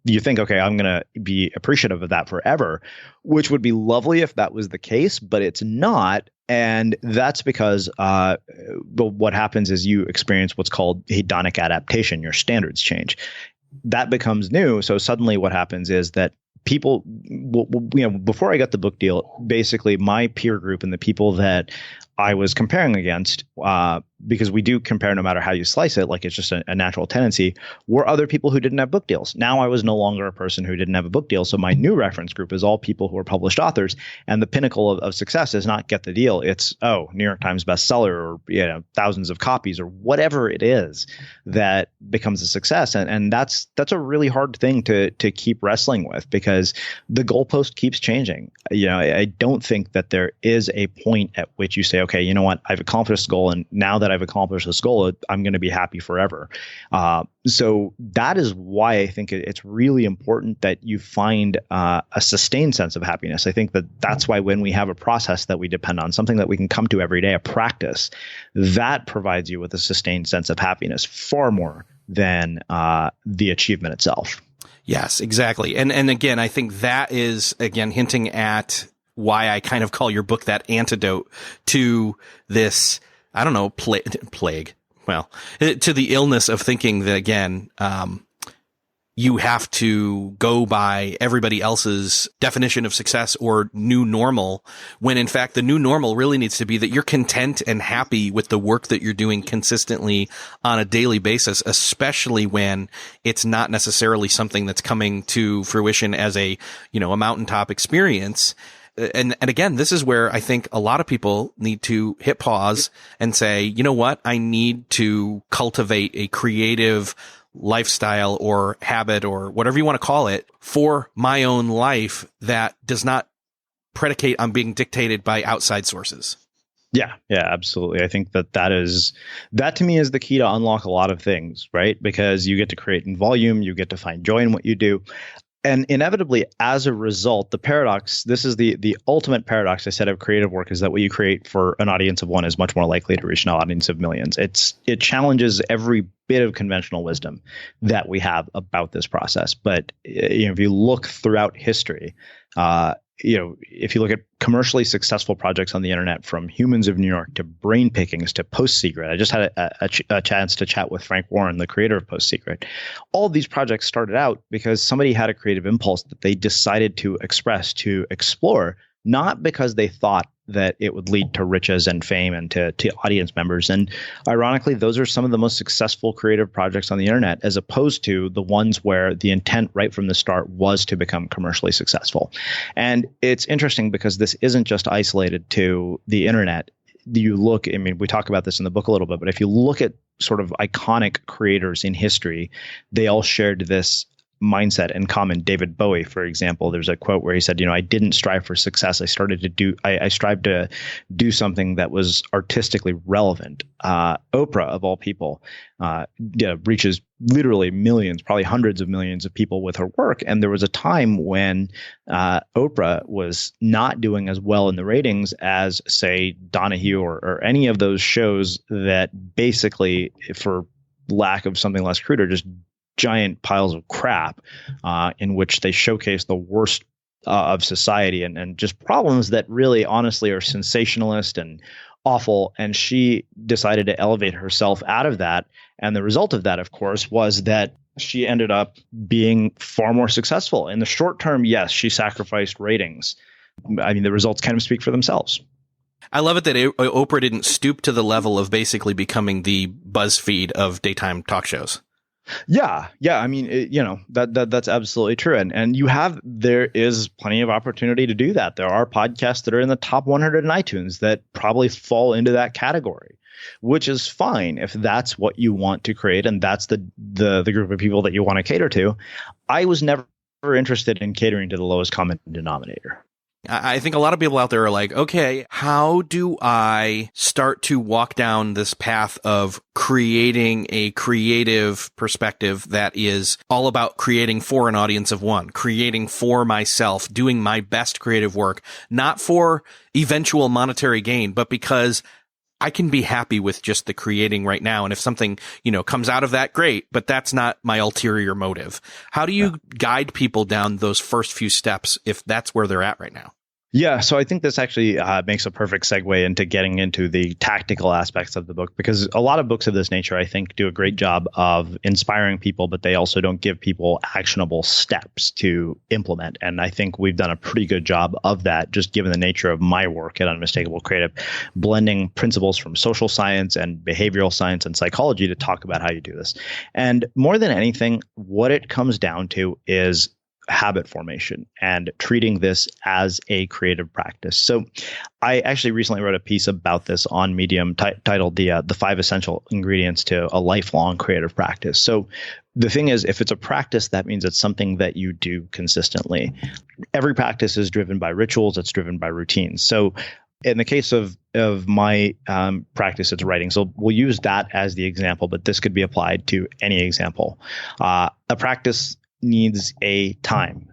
you think, okay, I'm going to be appreciative of that forever, which would be lovely if that was the case, but it's not. And that's because what happens is you experience what's called hedonic adaptation. Your standards change. That becomes new. So suddenly what happens is that people, before I got the book deal, basically my peer group and the people that I was comparing against, because we do compare no matter how you slice it, like it's just a natural tendency, were other people who didn't have book deals. Now I was no longer a person who didn't have a book deal. So my new reference group is all people who are published authors. And the pinnacle of success is not get the deal. It's, New York Times bestseller, or thousands of copies, or whatever it is that becomes a success. And that's a really hard thing to keep wrestling with, because the goalpost keeps changing. I don't think that there is a point at which you say, okay, you know what, I've accomplished this goal, and now that I've accomplished this goal, I'm going to be happy forever. So that is why I think it's really important that you find a sustained sense of happiness. I think that's why when we have a process that we depend on, something that we can come to every day, a practice, that provides you with a sustained sense of happiness far more than the achievement itself. Yes, exactly. And again, I think that is, again, hinting at why I kind of call your book that antidote to this, I don't know, plague. Well, to the illness of thinking that, again, you have to go by everybody else's definition of success or new normal, when in fact the new normal really needs to be that you're content and happy with the work that you're doing consistently on a daily basis, especially when it's not necessarily something that's coming to fruition as a mountaintop experience. And again, this is where I think a lot of people need to hit pause and say, you know what? I need to cultivate a creative lifestyle or habit or whatever you want to call it for my own life that does not predicate on being dictated by outside sources. Yeah, absolutely. I think that to me is the key to unlock a lot of things, right? Because you get to create in volume, you get to find joy in what you do. And inevitably, as a result, the paradox, this is the ultimate paradox I said of creative work, is that what you create for an audience of one is much more likely to reach an audience of millions. It challenges every bit of conventional wisdom that we have about this process. But if you look throughout history, if you look at commercially successful projects on the internet, from Humans of New York to Brain Pickings to Post Secret. I just had a chance to chat with Frank Warren, the creator of Post Secret. All of these projects started out because somebody had a creative impulse that they decided to express, to explore, not because they thought that it would lead to riches and fame and to audience members. And ironically, those are some of the most successful creative projects on the internet, as opposed to the ones where the intent right from the start was to become commercially successful. And it's interesting because this isn't just isolated to the internet. We talk about this in the book a little bit, but if you look at sort of iconic creators in history, they all shared this mindset in common. David Bowie, for example, there's a quote where he said, I didn't strive for success. I strived to do something that was artistically relevant. Oprah, of all people, reaches literally millions, probably hundreds of millions of people with her work. And there was a time when Oprah was not doing as well in the ratings as, say, Donahue or any of those shows that basically, for lack of something less crude, are just giant piles of crap in which they showcase the worst of society and just problems that really honestly are sensationalist and awful. And she decided to elevate herself out of that. And the result of that, of course, was that she ended up being far more successful. In the short term, yes, she sacrificed ratings. The results kind of speak for themselves. I love it that Oprah didn't stoop to the level of basically becoming the BuzzFeed of daytime talk shows. Yeah. That's absolutely true. And there is plenty of opportunity to do that. There are podcasts that are in the top 100 in iTunes that probably fall into that category. which is fine if that's what you want to create and that's the group of people that you want to cater to. I was never interested in catering to the lowest common denominator. I think a lot of people out there are like, okay, how do I start to walk down this path of creating a creative perspective that is all about creating for an audience of one, creating for myself, doing my best creative work, not for eventual monetary gain, but because I can be happy with just the creating right now. And if something, comes out of that, great, but that's not my ulterior motive. How do you guide people down those first few steps if that's where they're at right now? Yeah, so I think this actually makes a perfect segue into getting into the tactical aspects of the book, because a lot of books of this nature, I think, do a great job of inspiring people, but they also don't give people actionable steps to implement. And I think we've done a pretty good job of that, just given the nature of my work at Unmistakable Creative, blending principles from social science and behavioral science and psychology to talk about how you do this. And more than anything, what it comes down to is habit formation and treating this as a creative practice. So I actually recently wrote a piece about this on Medium titled the 5 Essential Ingredients to a Lifelong Creative Practice. So the thing is, if it's a practice, that means it's something that you do consistently. Every practice is driven by rituals. It's driven by routines. So in the case of my practice, it's writing. So we'll use that as the example, but this could be applied to any example. A practice needs a time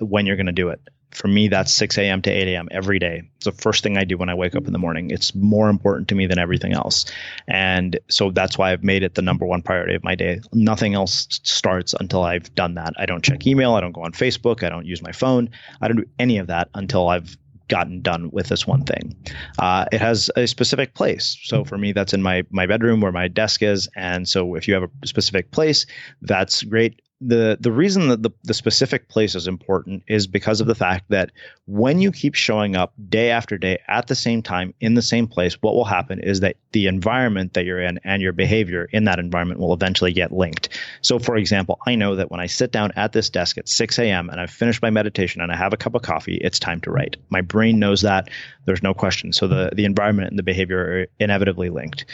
when you're going to do it. For me, that's 6 a.m. to 8 a.m. every day. It's the first thing I do when I wake up in the morning. It's more important to me than everything else. And so that's why I've made it the number one priority of my day. Nothing else starts until I've done that. I don't check email. I don't go on Facebook. I don't use my phone. I don't do any of that until I've gotten done with this one thing. It has a specific place. So for me, that's in my bedroom where my desk is. And so if you have a specific place, that's great. The reason that the specific place is important is because of the fact that when you keep showing up day after day at the same time in the same place, what will happen is that the environment that you're in and your behavior in that environment will eventually get linked. So for example, I know that when I sit down at this desk at 6 a.m. and I've finished my meditation and I have a cup of coffee, it's time to write. My brain knows that. There's no question. So the environment and the behavior are inevitably linked.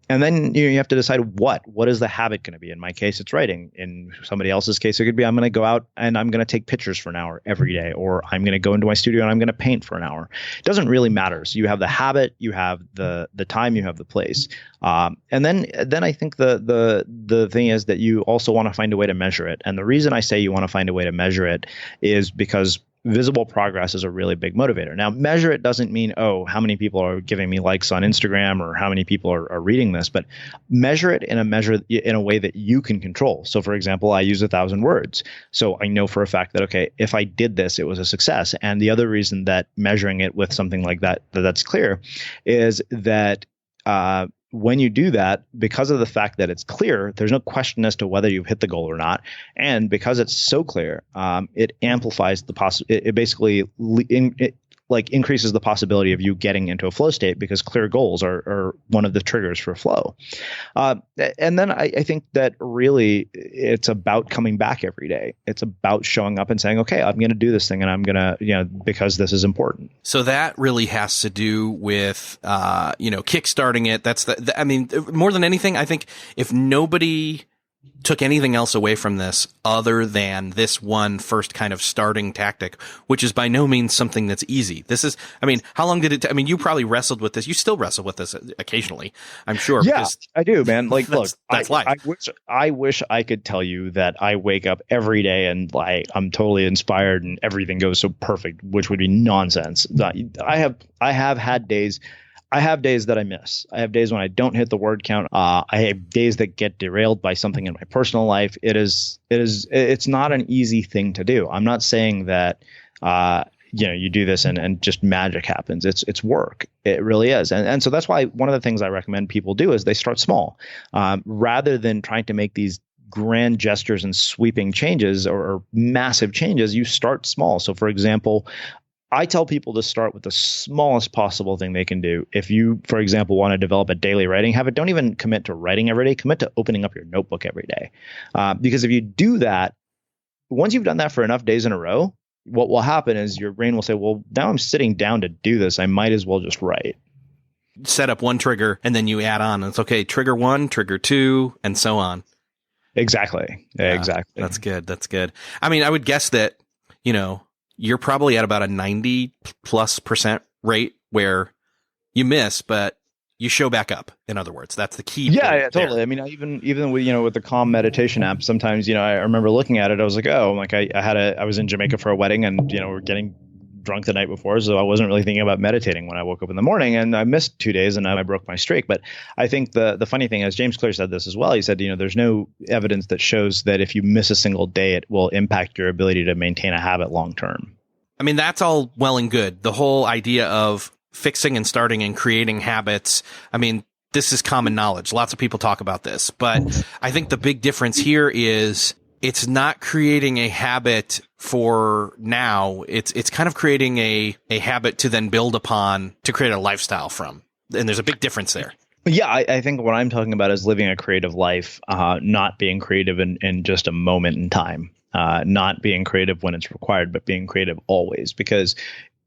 And then you have to decide what is the habit going to be. In my case, it's writing. In somebody else's case, it could be I'm going to go out and I'm going to take pictures for an hour every day, or I'm going to go into my studio and I'm going to paint for an hour. It doesn't really matter. So you have the habit, you have the time, you have the place. And then I think the thing is that you also want to find a way to measure it. And the reason I say you want to find a way to measure it is because visible progress is a really big motivator. Now, measure it doesn't mean, how many people are giving me likes on Instagram or how many people are reading this, but measure it in a way that you can control. So for example, I use 1,000 words. So I know for a fact that, okay, if I did this, it was a success. And the other reason that measuring it with something like that's clear is that, when you do that, because of the fact that it's clear, there's no question as to whether you've hit the goal or not. And because it's so clear, it amplifies it basically increases the possibility of you getting into a flow state, because clear goals are one of the triggers for flow. And then I think that really it's about coming back every day. It's about showing up and saying, okay, I'm going to do this thing and I'm going to, because this is important. So that really has to do with, kickstarting it. That's more than anything, I think if nobody took anything else away from this other than this one first kind of starting tactic, which is by no means something that's easy. This is, how long did it, you probably wrestled with this. You still wrestle with this occasionally, I'm sure. Yeah, I do, man. Like, look, that's life. I wish I could tell you that I wake up every day and I'm totally inspired and everything goes so perfect, which would be nonsense. I have had days. I have days that I miss. I have days when I don't hit the word count. I have days that get derailed by something in my personal life. It's not an easy thing to do. I'm not saying that, you do this and just magic happens. It's work. It really is. And so that's why one of the things I recommend people do is they start small, rather than trying to make these grand gestures and sweeping changes or massive changes. You start small. So for example, I tell people to start with the smallest possible thing they can do. If you, for example, want to develop a daily writing habit, don't even commit to writing every day. Commit to opening up your notebook every day. Because if you do that, once you've done that for enough days in a row, what will happen is your brain will say, well, now I'm sitting down to do this. I might as well just write. set up one trigger and then you add on. It's okay, trigger 1, trigger 2, and so on. Exactly. Yeah, exactly. That's good. That's good. I mean, I would guess that, you're probably at about a 90+% rate where you miss, but you show back up. In other words, that's the key. Yeah, totally. I mean, even with, with the Calm meditation app, sometimes, I remember looking at it, I was like, oh, like I was in Jamaica for a wedding and, we're getting drunk the night before, so I wasn't really thinking about meditating when I woke up in the morning, and I missed 2 days and I broke my streak. But I think the funny thing is, James Clear said this as well. He said, there's no evidence that shows that if you miss a single day, it will impact your ability to maintain a habit long term. I mean, that's all well and good. The whole idea of fixing and starting and creating habits. I mean, this is common knowledge. Lots of people talk about this, but I think the big difference here is it's not creating a habit for now. It's kind of creating a habit to then build upon to create a lifestyle from. And there's a big difference there. Yeah, I think what I'm talking about is living a creative life, not being creative in just a moment in time, not being creative when it's required, but being creative always. Because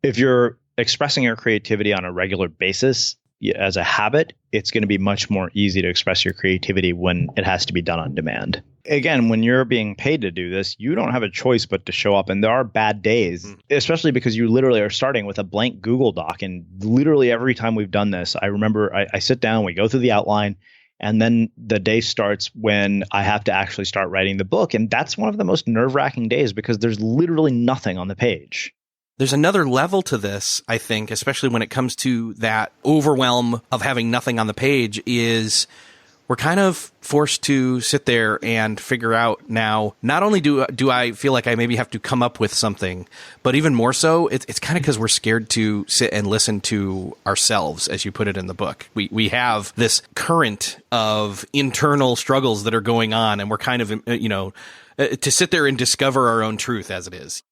if you're expressing your creativity on a regular basis as a habit, it's going to be much more easy to express your creativity when it has to be done on demand. Again, when you're being paid to do this, you don't have a choice but to show up. And there are bad days, especially because you literally are starting with a blank Google Doc. And literally every time we've done this, I remember I sit down, we go through the outline, and then the day starts when I have to actually start writing the book. And that's one of the most nerve-wracking days because there's literally nothing on the page. There's another level to this, I think, especially when it comes to that overwhelm of having nothing on the page, is we're kind of forced to sit there and figure out now, not only do I feel like I maybe have to come up with something, but even more so, it's kind of because we're scared to sit and listen to ourselves, as you put it in the book. We have this current of internal struggles that are going on, and we're kind of, to sit there and discover our own truth as it is.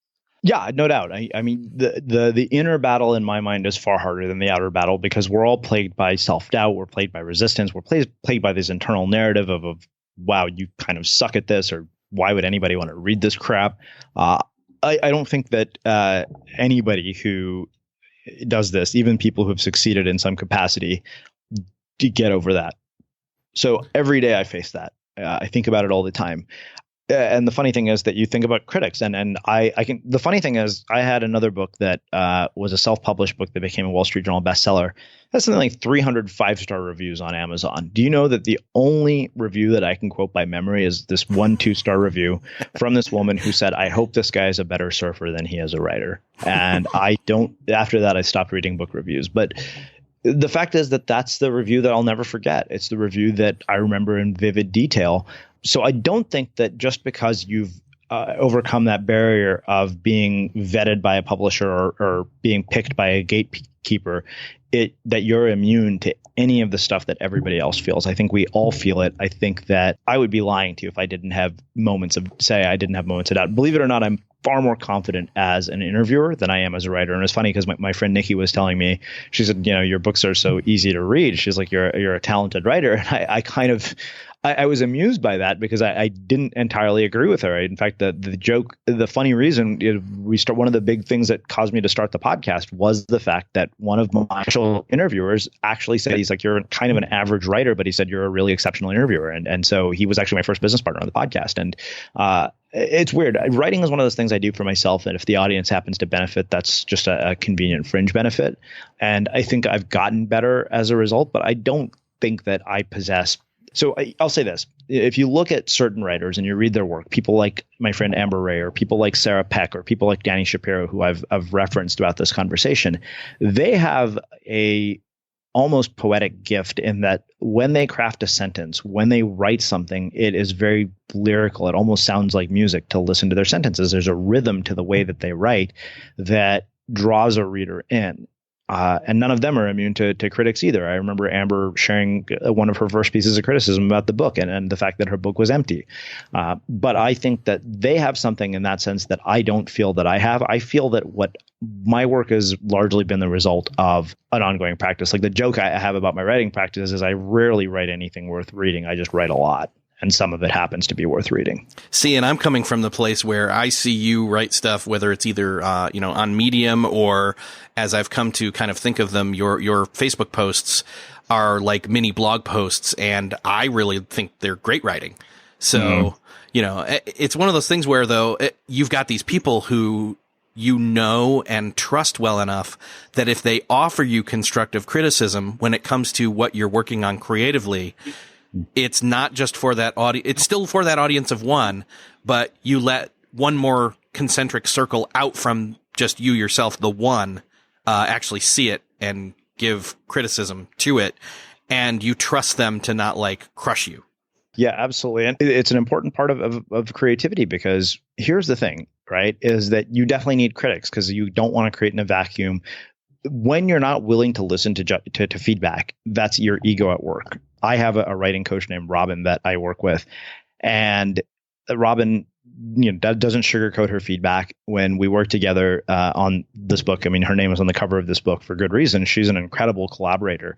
Yeah, no doubt. I mean, the inner battle in my mind is far harder than the outer battle because we're all plagued by self-doubt. We're plagued by resistance. We're plagued by this internal narrative of, wow, you kind of suck at this, or why would anybody want to read this crap? I don't think that anybody who does this, even people who have succeeded in some capacity, get over that. So every day I face that. I think about it all the time. And the funny thing is that you think about critics, and the funny thing is I had another book that was a self-published book that became a Wall Street Journal bestseller. That's something like 300 5-star reviews on Amazon. Do you know that the only review that I can quote by memory is this 1 2-star review from this woman who said, "I hope this guy is a better surfer than he is a writer." And after that, I stopped reading book reviews. But the fact is that that's the review that I'll never forget. It's the review that I remember in vivid detail. So I don't think that just because you've overcome that barrier of being vetted by a publisher or being picked by a gatekeeper, that you're immune to any of the stuff that everybody else feels. I think we all feel it. I think that I would be lying to you if I didn't have moments of doubt. Believe it or not, I'm far more confident as an interviewer than I am as a writer. And it's funny because my friend Nikki was telling me, she said, your books are so easy to read. She's like, you're a talented writer. And I was amused by that because I didn't entirely agree with her. In fact, the funny reason one of the big things that caused me to start the podcast was the fact that one of my actual interviewers actually said, he's like, you're kind of an average writer, but he said, you're a really exceptional interviewer. And so he was actually my first business partner on the podcast. And it's weird. Writing is one of those things I do for myself. And if the audience happens to benefit, that's just a convenient fringe benefit. And I think I've gotten better as a result, but I don't think that I possess. So I'll say this. If you look at certain writers and you read their work, people like my friend Amber Ray or people like Sarah Peck or people like Danny Shapiro, who I've referenced throughout this conversation, they have a almost poetic gift in that when they craft a sentence, when they write something, it is very lyrical. It almost sounds like music to listen to their sentences. There's a rhythm to the way that they write that draws a reader in. And none of them are immune to critics either. I remember Amber sharing one of her first pieces of criticism about the book and the fact that her book was empty. But I think that they have something in that sense that I don't feel that I have. I feel that what my work has largely been the result of an ongoing practice. Like the joke I have about my writing practice is I rarely write anything worth reading. I just write a lot. and some of it happens to be worth reading. See, and I'm coming from the place where I see you write stuff, whether it's either, on Medium or, as I've come to kind of think of them, your Facebook posts are like mini blog posts, and I really think they're great writing. So, it's one of those things where, though, you've got these people who you know and trust well enough that if they offer you constructive criticism when it comes to what you're working on creatively, it's not just for that audience. It's still for that audience of one, but you let one more concentric circle out from just you yourself, the one, actually see it and give criticism to it. And you trust them to not like crush you. Yeah, absolutely. And it's an important part of creativity, because here's the thing, right, is that you definitely need critics because you don't want to create in a vacuum. When you're not willing to listen to feedback, that's your ego at work. I have a writing coach named Robin that I work with, and Robin, doesn't sugarcoat her feedback. When we work together on this book, I mean, her name is on the cover of this book for good reason. She's an incredible collaborator.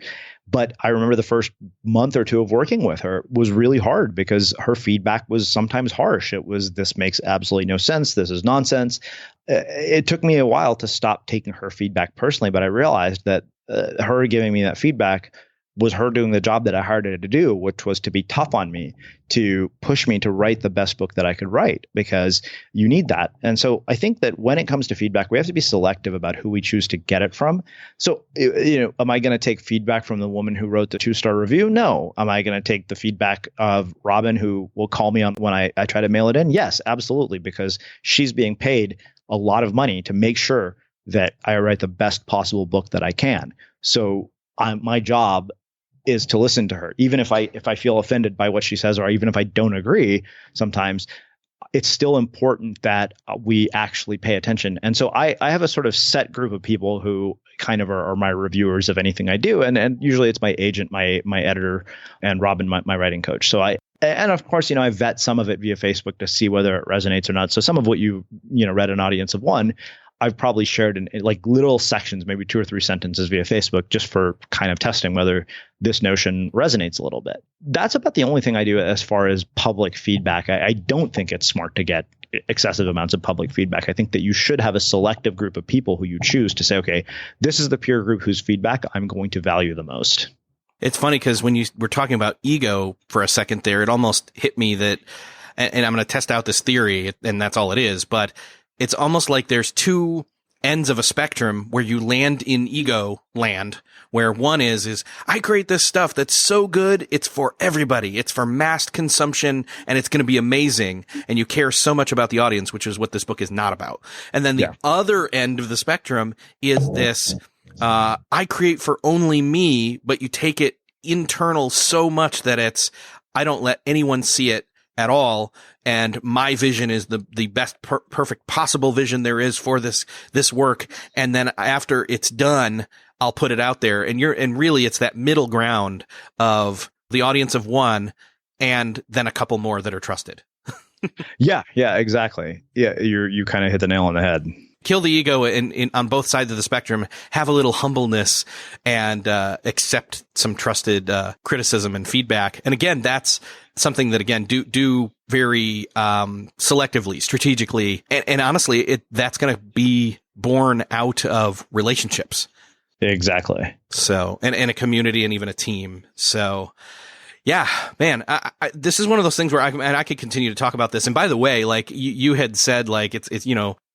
But I remember the first month or two of working with her was really hard because her feedback was sometimes harsh. It was, this makes absolutely no sense. This is nonsense. It took me a while to stop taking her feedback personally, but I realized that her giving me that feedback was her doing the job that I hired her to do, which was to be tough on me, to push me to write the best book that I could write, because you need that. And so I think that when it comes to feedback, we have to be selective about who we choose to get it from. So, am I going to take feedback from the woman who wrote the 2-star review? No. Am I going to take the feedback of Robin, who will call me on when I try to mail it in? Yes, absolutely, because she's being paid a lot of money to make sure that I write the best possible book that I can. So my job is to listen to her, even if I feel offended by what she says, or even if I don't agree. Sometimes it's still important that we actually pay attention. And so I have a sort of set group of people who kind of are my reviewers of anything I do, and usually it's my agent, my editor, and Robin, my writing coach. So and of course, I vet some of it via Facebook to see whether it resonates or not. So some of what you read an audience of one, I've probably shared in like little sections, maybe 2 or 3 sentences via Facebook, just for kind of testing whether this notion resonates a little bit. That's about the only thing I do as far as public feedback. I don't think it's smart to get excessive amounts of public feedback. I think that you should have a selective group of people who you choose to say, okay, this is the peer group whose feedback I'm going to value the most. It's funny because when you were talking about ego for a second there, it almost hit me that, and I'm going to test out this theory, and that's all it is, but it's almost like there's two ends of a spectrum where you land in ego land, where one is I create this stuff that's so good, it's for everybody. It's for mass consumption, and it's going to be amazing. And you care so much about the audience, which is what this book is not about. And then the other end of the spectrum is this, I create for only me, but you take it internal so much that it's, I don't let anyone see it at all. And my vision is the best perfect possible vision there is for this work. And then after it's done, I'll put it out there. And really it's that middle ground of the audience of one and then a couple more that are trusted. Yeah, exactly. Yeah. You kind of hit the nail on the head. Kill the ego on both sides of the spectrum, have a little humbleness, and accept some trusted criticism and feedback. And again, that's something that, again, do very selectively, strategically. And honestly, that's going to be born out of relationships. Exactly. So, and a community and even a team. So, yeah, man, this is one of those things where I could continue to talk about this. And by the way, like you had said, like it's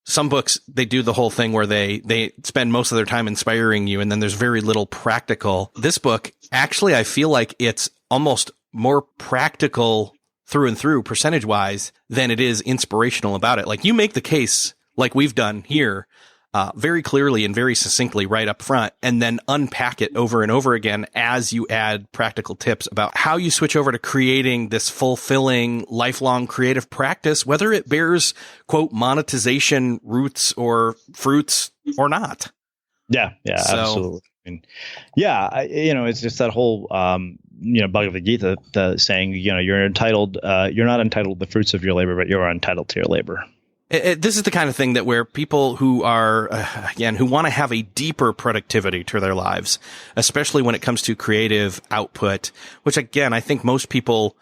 some books, they do the whole thing where they spend most of their time inspiring you, and then there's very little practical. This book, actually, I feel like it's almost more practical through and through, percentage-wise, than it is inspirational about it. Like, you make the case, like we've done here, very clearly and very succinctly right up front, and then unpack it over and over again as you add practical tips about how you switch over to creating this fulfilling, lifelong creative practice, whether it bears, quote, monetization roots or fruits or not. Yeah, absolutely. I mean, it's just that whole, Bhagavad Gita, the saying, you're entitled, you're not entitled to the fruits of your labor, but you're entitled to your labor. This is the kind of thing that where people who are, who want to have a deeper productivity to their lives, especially when it comes to creative output, which again, I think most people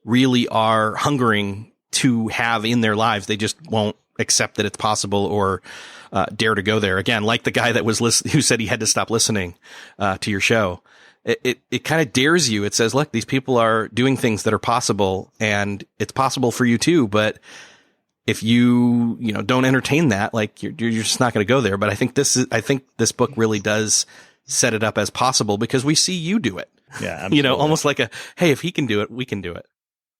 really are hungering to have in their lives. They just won't accept that it's possible or dare to go there. Again, like the guy that was who said he had to stop listening to your show. It kind of dares you. It says, look, these people are doing things that are possible, and it's possible for you too. But if you don't entertain that, like you're just not going to go there. But I think this book really does set it up as possible because we see you do it. Yeah, absolutely. Almost like hey, if he can do it, we can do it.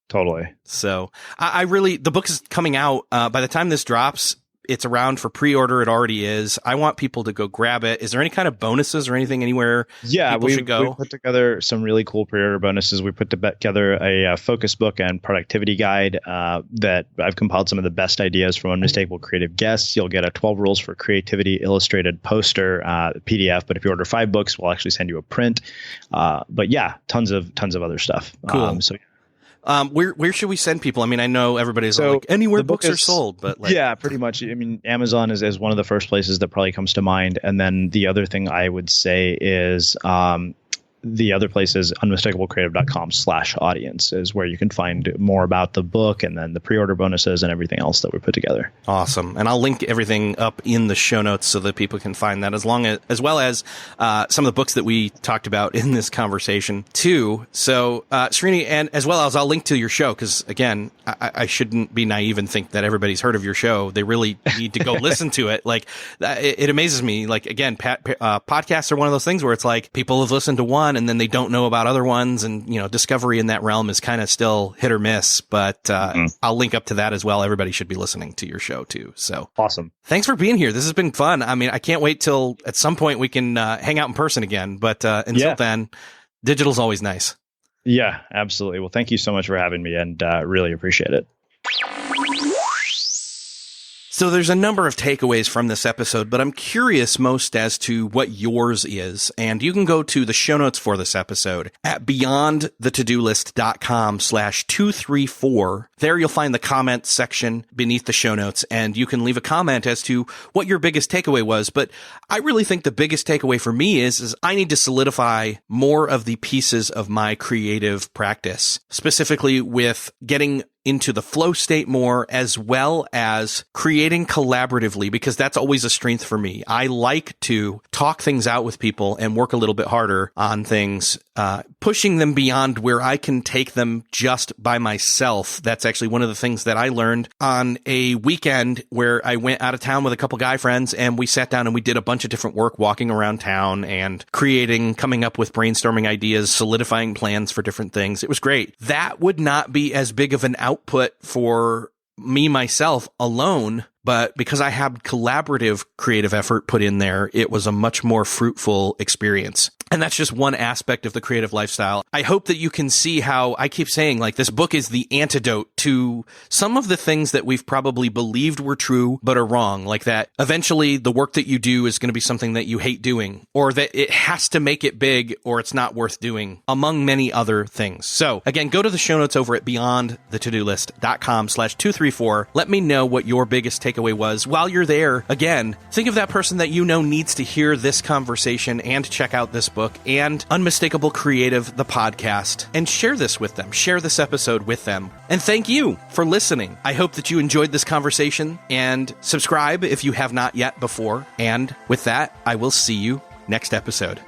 Totally. So the book is coming out. By the time this drops, it's around for pre-order. It already is. I want people to go grab it. Is there any kind of bonuses or anything anywhere people should go? We put together some really cool pre-order bonuses. We put together a focus book and productivity guide that I've compiled some of the best ideas from unmistakable creative guests. You'll get a 12 rules for creativity illustrated poster PDF. But if you order 5 books, we'll actually send you a print. But yeah, tons of other stuff. Cool. Where should we send people? I mean, I know everybody's like anywhere books are sold, but yeah, pretty much. I mean, Amazon is one of the first places that probably comes to mind. And then the other thing I would say is the other place is unmistakablecreative.com/audience is where you can find more about the book and then the pre-order bonuses and everything else that we put together. Awesome. And I'll link everything up in the show notes so that people can find that as well as some of the books that we talked about in this conversation too. So, Srini, and as well as I'll link to your show because again, I shouldn't be naive and think that everybody's heard of your show. They really need to go listen to it. Like it amazes me. Like again, podcasts are one of those things where it's like people have listened to one and then they don't know about other ones. And, discovery in that realm is kind of still hit or miss, but I'll link up to that as well. Everybody should be listening to your show too. So awesome. Thanks for being here. This has been fun. I mean, I can't wait till at some point we can hang out in person again, but until then, digital's always nice. Yeah, absolutely. Well, thank you so much for having me and really appreciate it. So there's a number of takeaways from this episode, but I'm curious most as to what yours is. And you can go to the show notes for this episode at beyondthetodolist.com/234. There you'll find the comments section beneath the show notes, and you can leave a comment as to what your biggest takeaway was. But I really think the biggest takeaway for me is I need to solidify more of the pieces of my creative practice, specifically with getting into the flow state more, as well as creating collaboratively, because that's always a strength for me. I like to talk things out with people and work a little bit harder on things, pushing them beyond where I can take them just by myself. That's actually one of the things that I learned on a weekend where I went out of town with a couple guy friends and we sat down and we did a bunch of different work walking around town and coming up with brainstorming ideas, solidifying plans for different things. It was great. That would not be as big of an output for me, myself alone, but because I had collaborative creative effort put in there, it was a much more fruitful experience. And that's just one aspect of the creative lifestyle. I hope that you can see how I keep saying, like, this book is the antidote to some of the things that we've probably believed were true, but are wrong. Like that eventually the work that you do is going to be something that you hate doing, or that it has to make it big, or it's not worth doing, among many other things. So again, go to the show notes over at beyondthetodolist.com/234. Let me know what your biggest takeaway was. While you're there, again, think of that person that you know needs to hear this conversation and check out this book and Unmistakable Creative, the podcast, and share this with them. Share this episode with them. And thank you for listening. I hope that you enjoyed this conversation, and subscribe if you have not yet before. And with that, I will see you next episode.